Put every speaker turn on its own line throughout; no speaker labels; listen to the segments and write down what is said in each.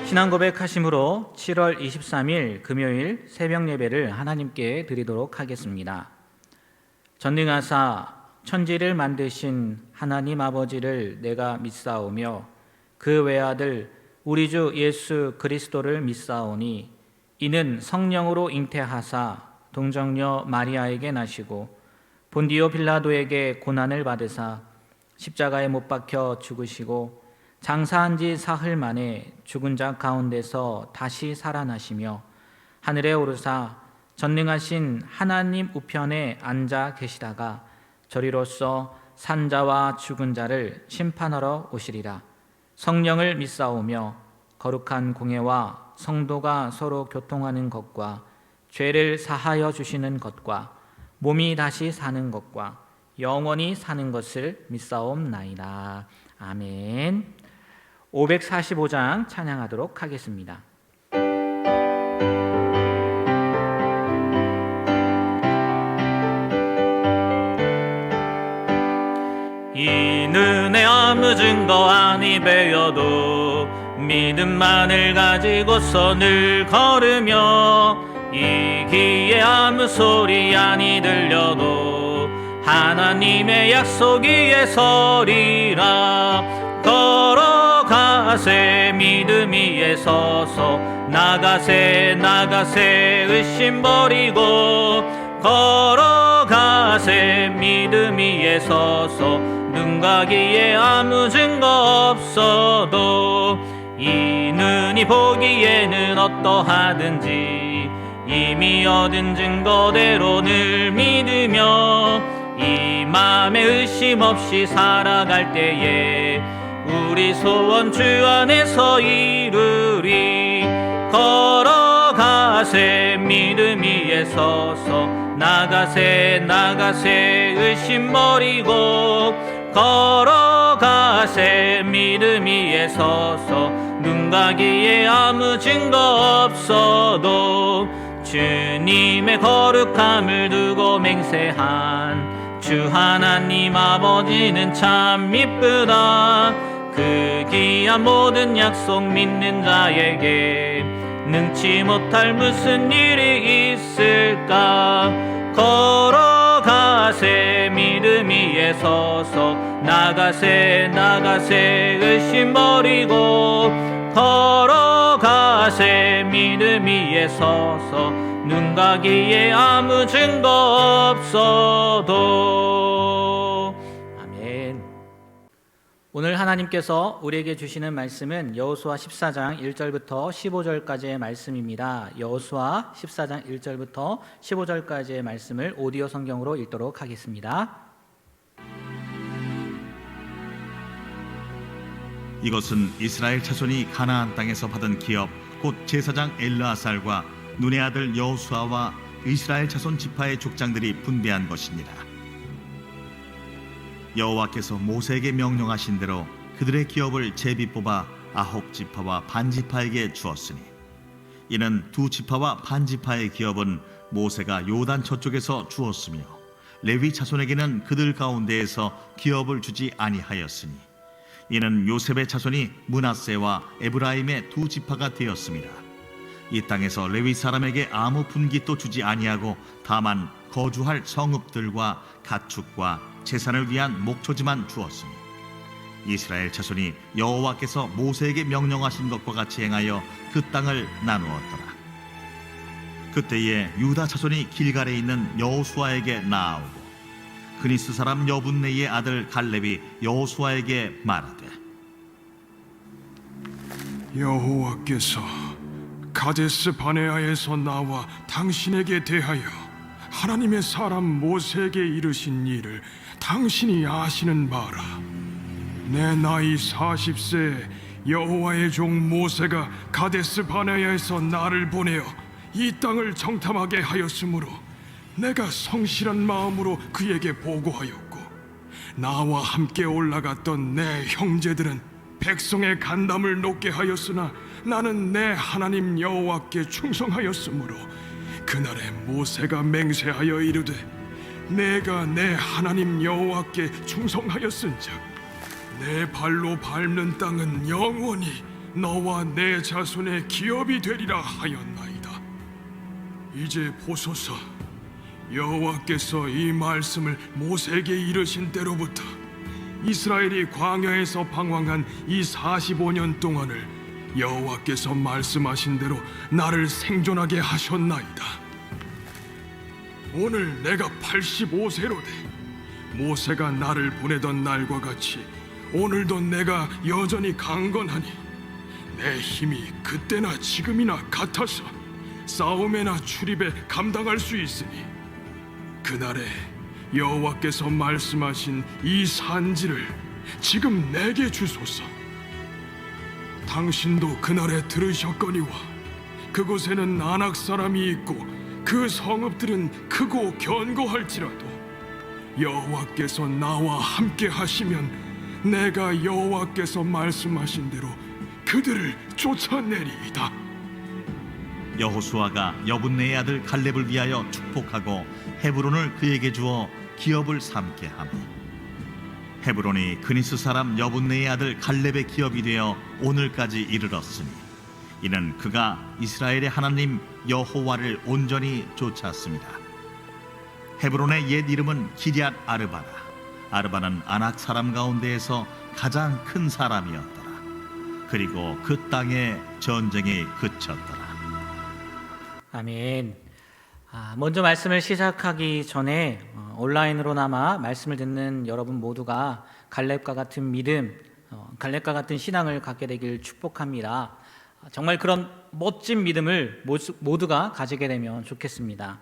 신앙 고백하심으로 7월 23일 금요일 새벽 예배를 하나님께 드리도록 하겠습니다. 전능하사 천지를 만드신 하나님 아버지를 내가 믿사오며 그 외아들 우리 주 예수 그리스도를 믿사오니 이는 성령으로 잉태하사 동정녀 마리아에게 나시고 본디오 빌라도에게 고난을 받으사 십자가에 못 박혀 죽으시고 장사한 지 사흘 만에 죽은 자 가운데서 다시 살아나시며 하늘에 오르사 전능하신 하나님 우편에 앉아 계시다가 저리로서 산자와 죽은 자를 심판하러 오시리라. 성령을 믿사오며 거룩한 공회와 성도가 서로 교통하는 것과 죄를 사하여 주시는 것과 몸이 다시 사는 것과 영원히 사는 것을 믿사옵나이다. 아멘. 545장 찬양하도록 하겠습니다. 이는 내 아무 증거 아니 배워도 믿음만을 가지고서 늘 걸으며 이기에 아무 소리 아니 들려도 하나님의 약속 위에 서리라. 걸어가세 믿음 위에 서서 나가세 의심 버리고 걸어가세 믿음 위에 서서 눈 가기에 아무 증거 없어도 이 눈이 보기에는 어떠하든지 이미 얻은 증거대로 늘 믿으며 이 맘에 의심 없이 살아갈 때에 우리 소원 주 안에서 이루리. 걸어가세 믿음 위에 서서 나가세 의심 버리고 걸어가세 믿음 위에 서서 눈 가기에 아무 증거 없어도 주님의 거룩함을 두고 맹세한 주 하나님 아버지는 참 이쁘다. 그 귀한 모든 약속 믿는 자에게 능치 못할 무슨 일이 있을까. 걸어가세 믿음 위에 서서 나가세 의심 버리고 걸어가세 믿음 위에 서서 눈 가기에 아무 증거 없어도. 아멘. 오늘 하나님께서 우리에게 주시는 말씀은 여호수아 14장 1절부터 15절까지의 말씀입니다. 여호수아 14장 1절부터 15절까지의 말씀을 오디오 성경으로 읽도록 하겠습니다.
이것은 이스라엘 자손이 가나안 땅에서 받은 기업 곧 제사장 엘르아살과 눈의 아들 여호수아와 이스라엘 자손 지파의 족장들이 분배한 것이니라. 여호와께서 모세에게 명령하신 대로 그들의 기업을 제비 뽑아 아홉 지파와 반 지파에게 주었으니 이는 두 지파와 반 지파의 기업은 모세가 요단 저쪽에서 주었으며 레위 자손에게는 그들 가운데에서 기업을 주지 아니하였으니 이는 요셉의 자손이 므낫세와 에브라임의 두 지파가 되었습니다. 이 땅에서 레위 사람에게 아무 분깃도 주지 아니하고 다만 거주할 성읍들과 가축과 재산을 위한 목초지만 주었으니 이스라엘 자손이 여호와께서 모세에게 명령하신 것과 같이 행하여 그 땅을 나누었더라. 그때에 유다 자손이 길갈에 있는 여호수아에게 나아오고 그니스 사람 여분네의 아들 갈렙이 여호수아에게 말하되
여호와께서 가데스 바네아에서 나와 당신에게 대하여 하나님의 사람 모세에게 이르신 일을 당신이 아시는 바라. 내 나이 40세에 여호와의 종 모세가 가데스 바네아에서 나를 보내어 이 땅을 정탐하게 하였으므로 내가 성실한 마음으로 그에게 보고하였고 나와 함께 올라갔던 내 형제들은 백성의 간담을 높게 하였으나 나는 내 하나님 여호와께 충성하였으므로 그날에 모세가 맹세하여 이르되 내가 내 하나님 여호와께 충성하였은즉 내 발로 밟는 땅은 영원히 너와 내 자손의 기업이 되리라 하였나이다. 이제 보소서, 여호와께서 이 말씀을 모세에게 이르신 때로부터 이스라엘이 광야에서 방황한 이 45년 동안을 여호와께서 말씀하신 대로 나를 생존하게 하셨나이다. 오늘 내가 85세로 돼 모세가 나를 보내던 날과 같이 오늘도 내가 여전히 강건하니 내 힘이 그때나 지금이나 같아서 싸움에나 출입에 감당할 수 있으니 그날에 여호와께서 말씀하신 이 산지를 지금 내게 주소서. 당신도 그날에 들으셨거니와 그곳에는 아낙 사람이 있고 그 성읍들은 크고 견고할지라도 여호와께서 나와 함께 하시면 내가 여호와께서 말씀하신 대로 그들을 쫓아내리이다.
여호수아가 여분네의 아들 갈렙을 위하여 축복하고 헤브론을 그에게 주어 기업을 삼게 하며 헤브론이 그니스 사람 여분네의 아들 갈렙의 기업이 되어 오늘까지 이르렀으니 이는 그가 이스라엘의 하나님 여호와를 온전히 쫓았습니다. 헤브론의 옛 이름은 기럇 아르바라. 아르바는 아낙 사람 가운데에서 가장 큰 사람이었더라. 그리고 그 땅에 전쟁이 그쳤더라.
아멘. 먼저 말씀을 시작하기 전에 온라인으로나마 말씀을 듣는 여러분 모두가 갈렙과 같은 믿음, 갈렙과 같은 신앙을 갖게 되길 축복합니다. 정말 그런 멋진 믿음을 모두가 가지게 되면 좋겠습니다.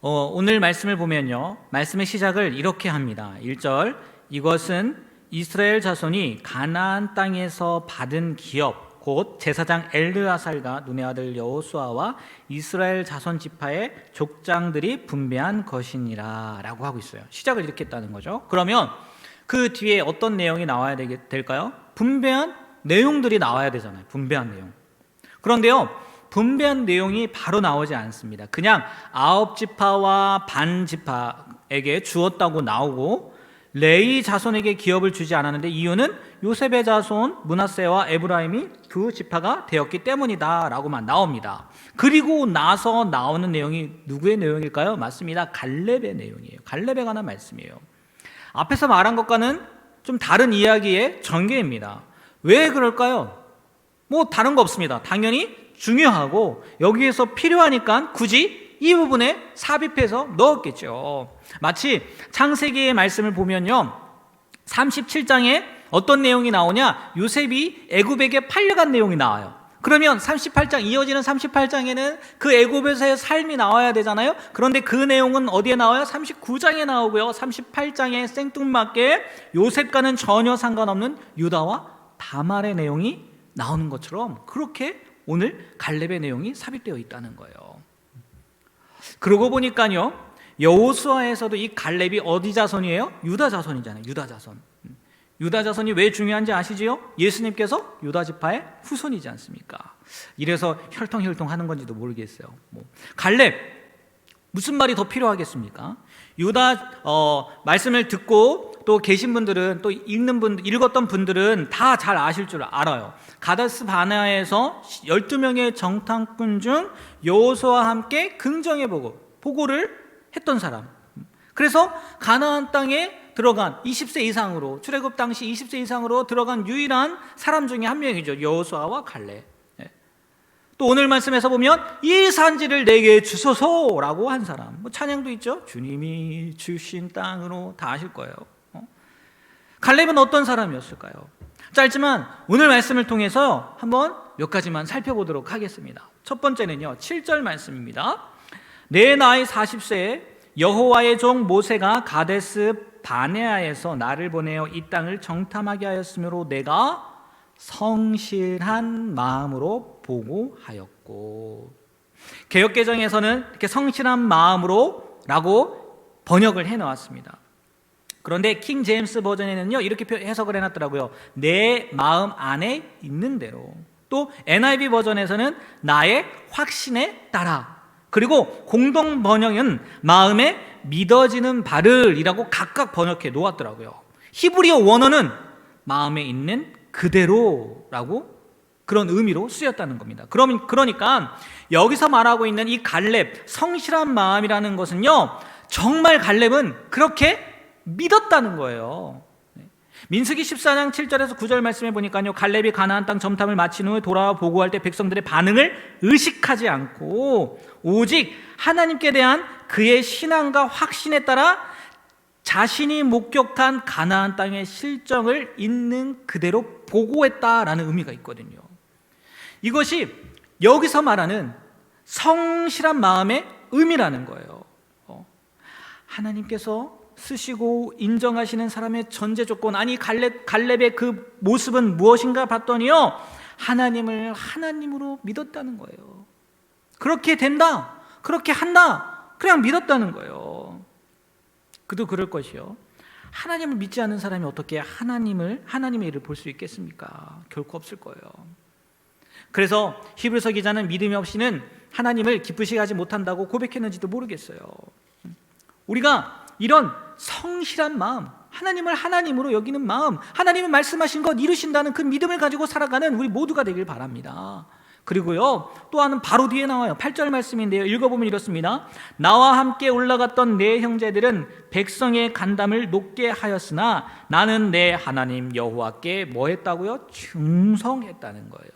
오늘 말씀을 보면요, 말씀의 시작을 이렇게 합니다. 1절, 이것은 이스라엘 자손이 가나안 땅에서 받은 기업, 곧 제사장 엘르아살과 눈의 아들 여호수아와 이스라엘 자손 지파의 족장들이 분배한 것이니라 라고 하고 있어요. 시작을 이렇게 했다는 거죠. 그러면 그 뒤에 어떤 내용이 나와야 될까요? 분배한 내용들이 나와야 되잖아요. 분배한 내용. 그런데요, 분배한 내용이 바로 나오지 않습니다. 그냥 9지파와 반 지파에게 주었다고 나오고 레위 자손에게 기업을 주지 않았는데 이유는 요셉의 자손 므낫세와 에브라임이 두 지파가 되었기 때문이다 라고만 나옵니다. 그리고 나서 나오는 내용이 누구의 내용일까요? 맞습니다. 갈렙의 내용이에요. 갈렙에 관한 말씀이에요. 앞에서 말한 것과는 좀 다른 이야기의 전개입니다. 왜 그럴까요? 뭐 다른 거 없습니다. 당연히 중요하고 여기에서 필요하니까 굳이 이 부분에 삽입해서 넣었겠죠. 마치 창세기의 말씀을 보면요, 37장에 어떤 내용이 나오냐, 요셉이 애굽에게 팔려간 내용이 나와요. 그러면 38장, 이어지는 38장에는 그 애굽에서의 삶이 나와야 되잖아요. 그런데 그 내용은 어디에 나와요? 39장에 나오고요, 38장에 생뚱맞게 요셉과는 전혀 상관없는 유다와 다말의 내용이 나오는 것처럼 그렇게 오늘 갈렙의 내용이 삽입되어 있다는 거예요. 그러고 보니까요, 여호수아에서도 이 갈렙이 어디 자손이에요? 유다 자손이잖아요. 유다 자손. 유다 자손이 왜 중요한지 아시지요? 예수님께서 유다 지파의 후손이지 않습니까? 이래서 혈통하는 건지도 모르겠어요. 갈렙, 무슨 말이 더 필요하겠습니까? 유다 말씀을 듣고 또 계신 분들은, 또 읽었던 분들은 다 잘 아실 줄 알아요. 가데스 바네아에서 12명의 정탐꾼 중 여호수아와 함께 긍정의 보고를 했던 사람. 그래서 가나안 땅에 들어간 20세 이상으로, 출애굽 당시 20세 이상으로 들어간 유일한 사람 중에 한 명이죠. 여호수아와 갈렙. 또 오늘 말씀에서 보면 이 산지를 내게 주소서라고 한 사람. 찬양도 있죠. 주님이 주신 땅으로, 다 아실 거예요. 갈렙은 어떤 사람이었을까요? 짧지만 오늘 말씀을 통해서 한번 몇 가지만 살펴보도록 하겠습니다. 첫 번째는요, 7절 말씀입니다. 내 나이 40세에 여호와의 종 모세가 가데스 바네아에서 나를 보내어 이 땅을 정탐하게 하였으므로 내가 성실한 마음으로 보고하였고, 개역개정에서는 이렇게 성실한 마음으로 라고 번역을 해놓았습니다. 그런데 킹 제임스 버전에는요, 이렇게 해석을 해놨더라고요. 내 마음 안에 있는 대로. 또 NIV 버전에서는 나의 확신에 따라. 그리고 공동 번역은 마음에 믿어지는 바를 이라고 각각 번역해 놓았더라고요. 히브리어 원어는 마음에 있는 그대로라고 그런 의미로 쓰였다는 겁니다. 그러니까 여기서 말하고 있는 이 갈렙, 성실한 마음이라는 것은요, 정말 갈렙은 그렇게 믿었다는 거예요. 민수기 14장 7절에서 9절 말씀해 보니까요, 갈렙이 가나안 땅 점탐을 마친 후에 돌아와 보고할 때 백성들의 반응을 의식하지 않고 오직 하나님께 대한 그의 신앙과 확신에 따라 자신이 목격한 가나안 땅의 실정을 있는 그대로 보고했다라는 의미가 있거든요. 이것이 여기서 말하는 성실한 마음의 의미라는 거예요. 하나님께서 쓰시고 인정하시는 사람의 전제 조건, 아니 갈렙의 그 모습은 무엇인가 봤더니요, 하나님을 하나님으로 믿었다는 거예요. 그렇게 된다, 그렇게 한다, 그냥 믿었다는 거예요. 그도 그럴 것이요, 하나님을 믿지 않는 사람이 어떻게 하나님의 일을 볼 수 있겠습니까? 결코 없을 거예요. 그래서 히브리서 기자는 믿음이 없이는 하나님을 기쁘시게 하지 못한다고 고백했는지도 모르겠어요. 우리가 이런 성실한 마음, 하나님을 하나님으로 여기는 마음, 하나님이 말씀하신 것 이루신다는 그 믿음을 가지고 살아가는 우리 모두가 되길 바랍니다. 그리고요, 또 하나는 바로 뒤에 나와요. 8절 말씀인데요, 읽어보면 이렇습니다. 나와 함께 올라갔던 내 형제들은 백성의 간담을 높게 하였으나 나는 내 하나님 여호와께 뭐 했다고요? 충성했다는 거예요.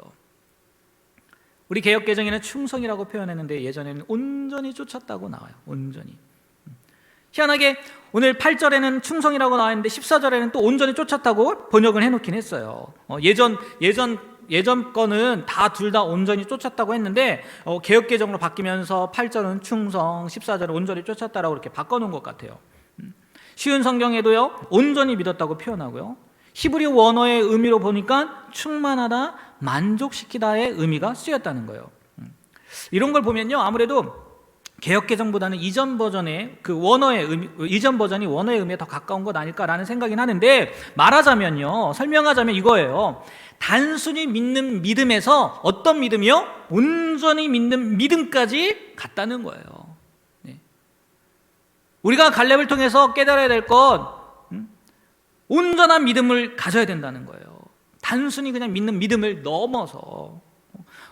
우리 개역개정에는 충성이라고 표현했는데 예전에는 온전히 쫓았다고 나와요. 온전히. 희한하게 오늘 8절에는 충성이라고 나왔는데 14절에는 또 온전히 쫓았다고 번역을 해놓긴 했어요. 예전 거는 둘 다 온전히 쫓았다고 했는데 개역개정으로 바뀌면서 8절은 충성, 14절은 온전히 쫓았다라고 이렇게 바꿔놓은 것 같아요. 쉬운 성경에도요, 온전히 믿었다고 표현하고요, 히브리 원어의 의미로 보니까 충만하다, 만족시키다의 의미가 쓰였다는 거예요. 이런 걸 보면요, 아무래도 개역개정보다는 이전 버전이 원어의 의미에 더 가까운 것 아닐까라는 생각이 나는데, 설명하자면 이거예요. 단순히 믿는 믿음에서 어떤 믿음이요? 온전히 믿는 믿음까지 갔다는 거예요. 우리가 갈렙을 통해서 깨달아야 될 것, 온전한 믿음을 가져야 된다는 거예요. 단순히 그냥 믿는 믿음을 넘어서.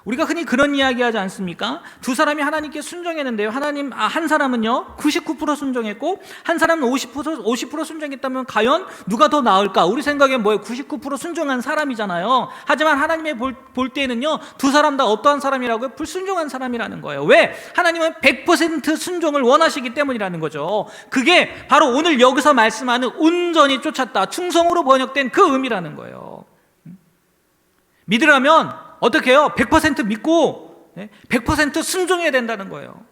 우리가 흔히 그런 이야기 하지 않습니까? 두 사람이 하나님께 순종했는데요, 한 사람은요 99% 순종했고 한 사람은 50% 순종했다면 과연 누가 더 나을까? 우리 생각엔 99% 순종한 사람이잖아요. 하지만 하나님의 볼 때는요, 두 사람 다 어떠한 사람이라고요? 불순종한 사람이라는 거예요. 왜? 하나님은 100% 순종을 원하시기 때문이라는 거죠. 그게 바로 오늘 여기서 말씀하는 온전히 쫓았다, 충성으로 번역된 그 의미라는 거예요. 믿으라면 어떻게 해요? 100% 믿고 100% 순종해야 된다는 거예요.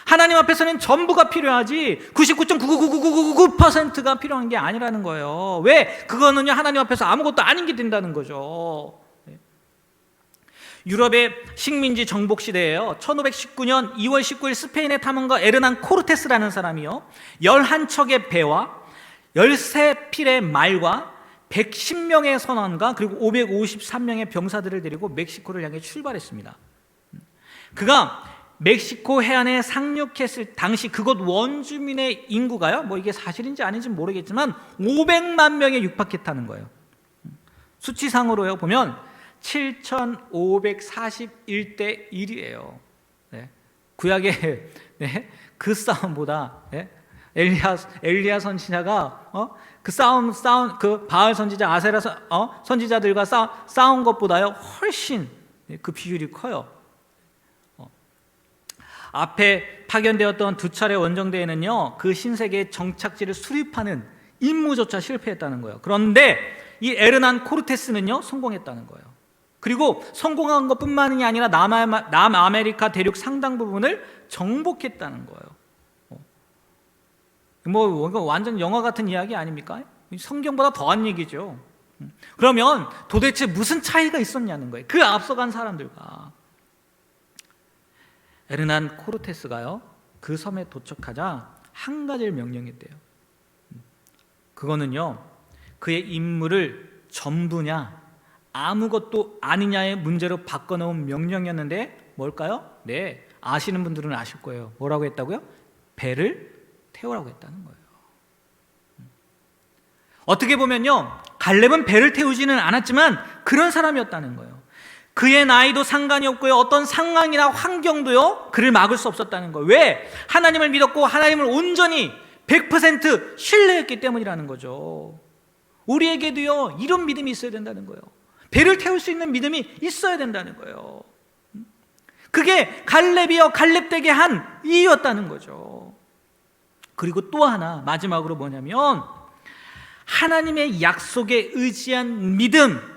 하나님 앞에서는 전부가 필요하지 99.99999%가 필요한 게 아니라는 거예요. 왜? 그거는요, 하나님 앞에서 아무것도 아닌 게 된다는 거죠. 유럽의 식민지 정복 시대에요, 1519년 2월 19일 스페인의 탐험가 에르난 코르테스라는 사람이요, 11척의 배와 13필의 말과 110명의 선원과 그리고 553명의 병사들을 데리고 멕시코를 향해 출발했습니다. 그가 멕시코 해안에 상륙했을 당시 그곳 원주민의 인구가요, 이게 사실인지 아닌지 모르겠지만 500만 명에 육박했다는 거예요. 수치상으로요 보면 7,541대 1이에요. 구약의 그 싸움보다 엘리야 선지자가 그 바알 선지자, 아세라 선지자들과 싸운 것보다요 훨씬 그 비율이 커요. 앞에 파견되었던 두 차례 원정대에는요, 그 신세계의 정착지를 수립하는 임무조차 실패했다는 거예요. 그런데 이 에르난 코르테스는요 성공했다는 거예요. 그리고 성공한 것뿐만이 아니라 남아메리카 대륙 상당 부분을 정복했다는 거예요. 완전 영화 같은 이야기 아닙니까? 성경보다 더한 얘기죠. 그러면 도대체 무슨 차이가 있었냐는 거예요, 그 앞서간 사람들과. 에르난 코르테스가요 그 섬에 도착하자 한 가지를 명령했대요. 그거는요, 그의 임무를 전부냐 아무것도 아니냐의 문제로 바꿔놓은 명령이었는데 뭘까요? 네, 아시는 분들은 아실 거예요. 뭐라고 했다고요? 배를 태우라고 했다는 거예요. 어떻게 보면요, 갈렙은 배를 태우지는 않았지만 그런 사람이었다는 거예요. 그의 나이도 상관이 없고요. 어떤 상황이나 환경도요, 그를 막을 수 없었다는 거예요. 왜? 하나님을 믿었고 하나님을 온전히 100% 신뢰했기 때문이라는 거죠. 우리에게도요, 이런 믿음이 있어야 된다는 거예요. 배를 태울 수 있는 믿음이 있어야 된다는 거예요. 그게 갈렙이요, 갈렙되게 한 이유였다는 거죠. 그리고 또 하나, 마지막으로 뭐냐면 하나님의 약속에 의지한 믿음,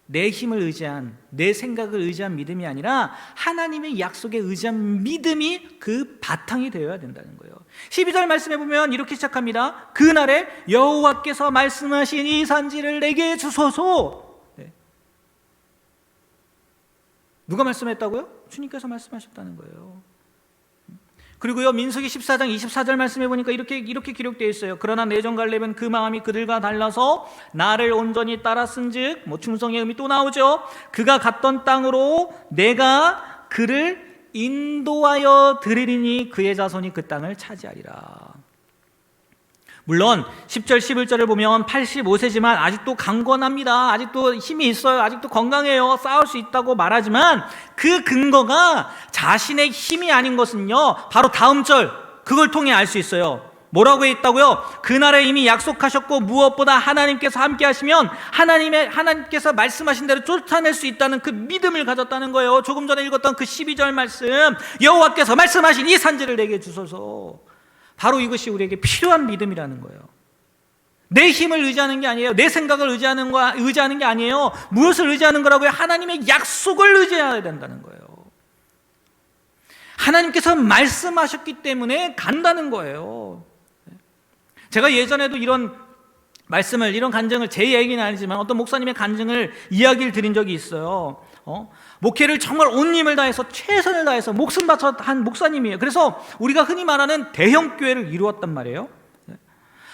내 힘을 의지한, 내 생각을 의지한 믿음이 아니라 하나님의 약속에 의지한 믿음이 그 바탕이 되어야 된다는 거예요. 12절 말씀해 보면 이렇게 시작합니다. 그날에 여호와께서 말씀하신 이 산지를 내게 주소서. 누가 말씀했다고요? 주님께서 말씀하셨다는 거예요. 그리고요, 민수기 14장 24절 말씀해 보니까 이렇게 기록되어 있어요. 그러나 내전 갈렙은 그 마음이 그들과 달라서 나를 온전히 따랐은즉, 충성의 의미 또 나오죠. 그가 갔던 땅으로 내가 그를 인도하여 드리리니 그의 자손이 그 땅을 차지하리라. 물론 10절 11절을 보면 85세지만 아직도 강건합니다. 아직도 힘이 있어요. 아직도 건강해요. 싸울 수 있다고 말하지만 그 근거가 자신의 힘이 아닌 것은요, 바로 다음 절, 그걸 통해 알 수 있어요. 뭐라고 했다고요? 그날에 이미 약속하셨고 무엇보다 하나님께서 함께 하시면 하나님께서 말씀하신 대로 쫓아낼 수 있다는 그 믿음을 가졌다는 거예요. 조금 전에 읽었던 그 12절 말씀, 여호와께서 말씀하신 이 산지를 내게 주소서. 바로 이것이 우리에게 필요한 믿음이라는 거예요. 내 힘을 의지하는 게 아니에요. 내 생각을 의지하는 게 아니에요. 무엇을 의지하는 거라고요? 하나님의 약속을 의지해야 된다는 거예요. 하나님께서 말씀하셨기 때문에 간다는 거예요. 제가 예전에도 이런 말씀을, 이런 간증을, 제 얘기는 아니지만 어떤 목사님의 간증을 이야기를 드린 적이 있어요. 목회를 정말 온 힘을 다해서 최선을 다해서 목숨 바쳐 한 목사님이에요. 그래서 우리가 흔히 말하는 대형 교회를 이루었단 말이에요.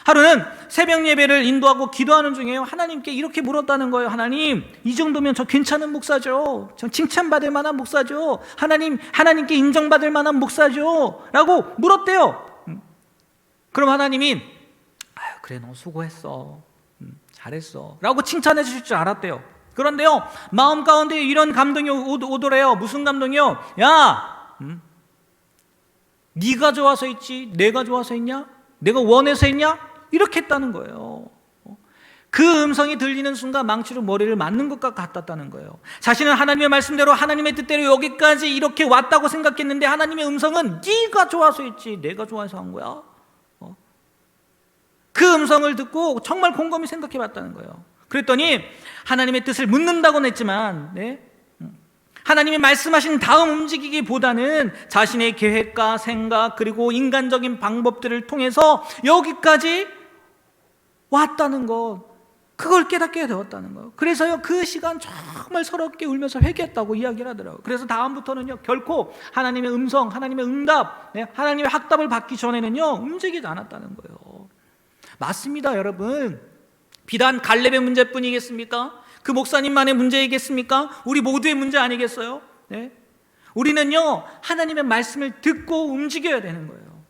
하루는 새벽 예배를 인도하고 기도하는 중에요, 하나님께 이렇게 물었다는 거예요. 하나님, 이 정도면 저 괜찮은 목사죠. 저 칭찬받을 만한 목사죠. 하나님께 인정받을 만한 목사죠. 라고 물었대요. 그럼 하나님이 그래, 너 수고했어, 잘했어 라고 칭찬해 주실 줄 알았대요. 그런데요, 마음 가운데 이런 감동이 오더래요. 무슨 감동이요? 야, 네가 좋아서 있지 내가 좋아서 있냐? 내가 원해서 했냐? 이렇게 했다는 거예요. 그 음성이 들리는 순간 망치로 머리를 맞는 것과 같았다는 거예요. 자신은 하나님의 말씀대로, 하나님의 뜻대로 여기까지 이렇게 왔다고 생각했는데 하나님의 음성은 네가 좋아서 했지 내가 좋아서 한 거야. 그 음성을 듣고 정말 곰곰이 생각해 봤다는 거예요. 그랬더니 하나님의 뜻을 묻는다고는 했지만, 하나님이 말씀하신 다음 움직이기보다는 자신의 계획과 생각 그리고 인간적인 방법들을 통해서 여기까지 왔다는 것, 그걸 깨닫게 되었다는 거예요. 그래서요, 그 시간 정말 서럽게 울면서 회개했다고 이야기를 하더라고요. 그래서 다음부터는요, 결코 하나님의 음성, 하나님의 응답, 하나님의 학답을 받기 전에는요, 움직이지 않았다는 거예요. 맞습니다, 여러분. 비단 갈렙의 문제뿐이겠습니까? 그 목사님만의 문제이겠습니까? 우리 모두의 문제 아니겠어요? 우리는요, 하나님의 말씀을 듣고 움직여야 되는 거예요.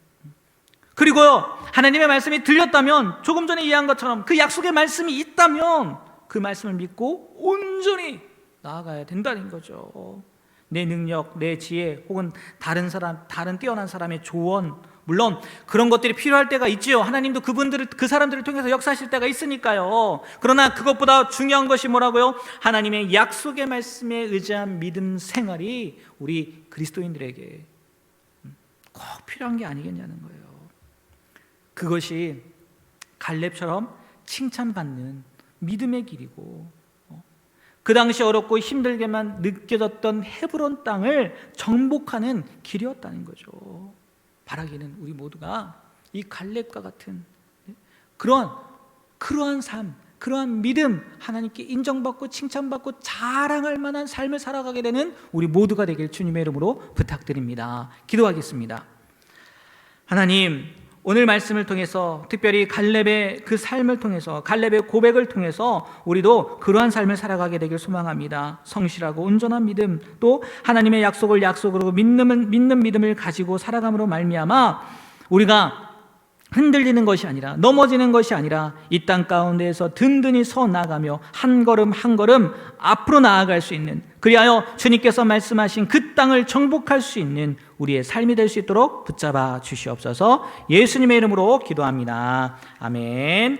그리고요, 하나님의 말씀이 들렸다면, 조금 전에 이해한 것처럼 그 약속의 말씀이 있다면 그 말씀을 믿고 온전히 나아가야 된다는 거죠. 내 능력, 내 지혜, 혹은 다른 뛰어난 사람의 조언, 물론 그런 것들이 필요할 때가 있지요. 하나님도 그 사람들을 통해서 역사하실 때가 있으니까요. 그러나 그것보다 중요한 것이 뭐라고요? 하나님의 약속의 말씀에 의지한 믿음 생활이 우리 그리스도인들에게 꼭 필요한 게 아니겠냐는 거예요. 그것이 갈렙처럼 칭찬받는 믿음의 길이고, 그 당시 어렵고 힘들게만 느껴졌던 헤브론 땅을 정복하는 길이었다는 거죠. 바라기는 우리 모두가 이 갈렙과 같은 그러한 삶, 그러한 믿음, 하나님께 인정받고 칭찬받고 자랑할 만한 삶을 살아가게 되는 우리 모두가 되길 주님의 이름으로 부탁드립니다. 기도하겠습니다. 하나님, 오늘 말씀을 통해서, 특별히 갈렙의 그 삶을 통해서, 갈렙의 고백을 통해서 우리도 그러한 삶을 살아가게 되길 소망합니다. 성실하고 온전한 믿음, 또 하나님의 약속을 약속으로 믿는 믿음을 가지고 살아감으로 말미암아 우리가 흔들리는 것이 아니라, 넘어지는 것이 아니라 이 땅 가운데에서 든든히 서 나가며 한 걸음 한 걸음 앞으로 나아갈 수 있는, 그리하여 주님께서 말씀하신 그 땅을 정복할 수 있는 우리의 삶이 될 수 있도록 붙잡아 주시옵소서. 예수님의 이름으로 기도합니다. 아멘.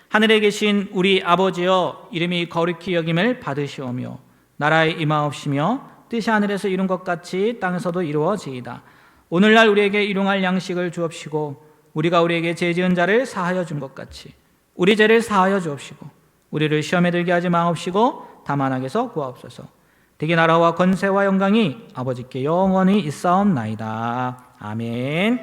하늘에 계신 우리 아버지여, 이름이 거룩히 여김을 받으시오며 나라의 임하옵시며 뜻이 하늘에서 이룬 것 같이 땅에서도 이루어지이다. 오늘날 우리에게 일용할 양식을 주옵시고 우리가 우리에게 죄 지은 자를 사하여 준 것 같이 우리 죄를 사하여 주옵시고 우리를 시험에 들게 하지 마옵시고 다만 악에서 구하옵소서. 대개 나라와 권세와 영광이 아버지께 영원히 있사옵나이다. 아멘.